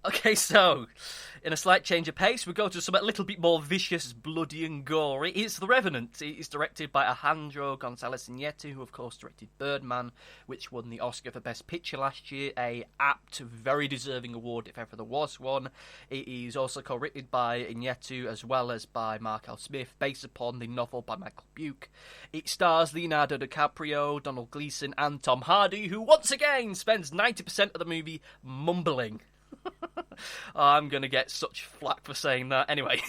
Okay, so, in a slight change of pace, we go to something a little bit more vicious, bloody and gory. It's The Revenant. It's directed by Alejandro González Iñárritu, who of course directed Birdman, which won the Oscar for Best Picture last year, a apt, very deserving award if ever there was one. It is also co-written by Iñárritu as well as by Mark L. Smith, based upon the novel by Michael Buke. It stars Leonardo Di Caprio, Donald Gleeson and Tom Hardy, who once again spends 90% of the movie mumbling. I'm going to get such flack for saying that. Anyway,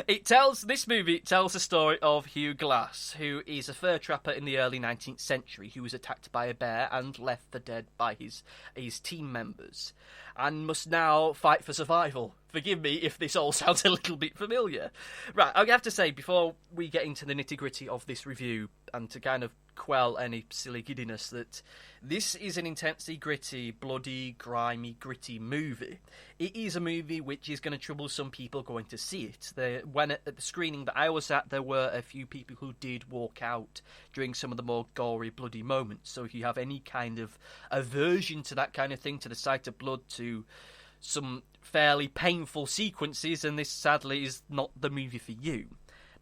this movie tells the story of Hugh Glass, who is a fur trapper in the early 19th century who was attacked by a bear and left for dead by his team members, and must now fight for survival. Forgive me if this all sounds a little bit familiar. Right, I have to say, before we get into the nitty-gritty of this review, and to kind of quell any silly giddiness, that this is an intensely gritty, bloody, grimy, gritty movie. It is a movie which is going to trouble some people going to see it. When at the screening that I was at, there were a few people who did walk out during some of the more gory, bloody moments. So if you have any kind of aversion to that kind of thing, to the sight of blood, to some fairly painful sequences, and this sadly is not the movie for you.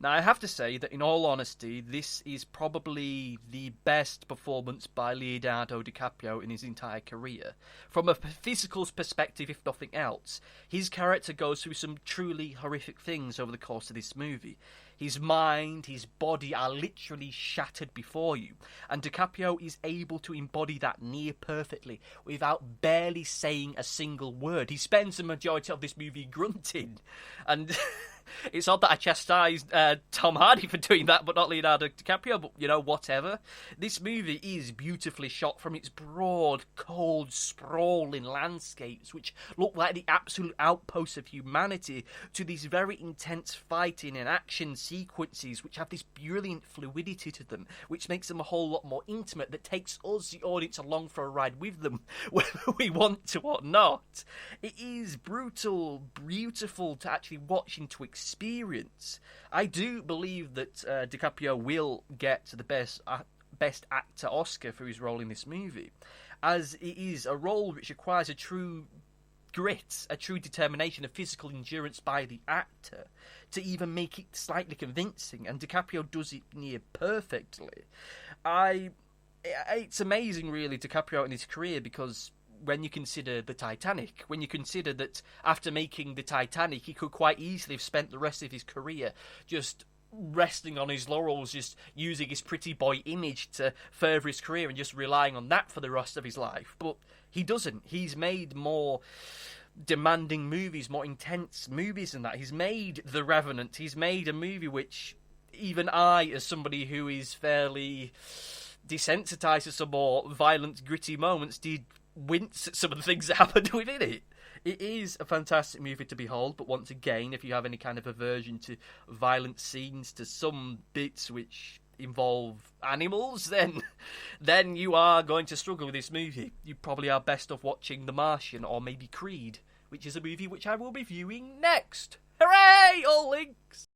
Now, I have to say that in all honesty, this is probably the best performance by Leonardo DiCaprio in his entire career. From a physical perspective, if nothing else, his character goes through some truly horrific things over the course of this movie. His mind, his body are literally shattered before you, and DiCaprio is able to embody that near perfectly without barely saying a single word. He spends the majority of this movie grunting, and it's odd that I chastised Tom Hardy for doing that, but not Leonardo DiCaprio, but, you know, whatever. This movie is beautifully shot, from its broad, cold, sprawling landscapes, which look like the absolute outposts of humanity, to these very intense fighting and action sequences, which have this brilliant fluidity to them, which makes them a whole lot more intimate, that takes us, the audience, along for a ride with them, whether we want to or not. It is brutal, beautiful to actually watch and to experience. I do believe that DiCaprio will get the best actor Oscar for his role in this movie, as it is a role which requires a true grit, a true determination, a physical endurance by the actor to even make it slightly convincing, and DiCaprio does it near perfectly. It's amazing, really, DiCaprio in his career, because when you consider the Titanic, when you consider that after making the Titanic, he could quite easily have spent the rest of his career just resting on his laurels, just using his pretty boy image to further his career and just relying on that for the rest of his life. But he doesn't. He's made more demanding movies, more intense movies than that. He's made The Revenant. He's made a movie which even I, as somebody who is fairly desensitized to some more violent, gritty moments, did wince at some of the things that happened within it. It is a fantastic movie to behold, but once again, if you have any kind of aversion to violent scenes, to some bits which involve animals, then you are going to struggle with this movie. You probably are best off watching The Martian, or maybe Creed, which is a movie which I will be viewing next. Hooray! All links!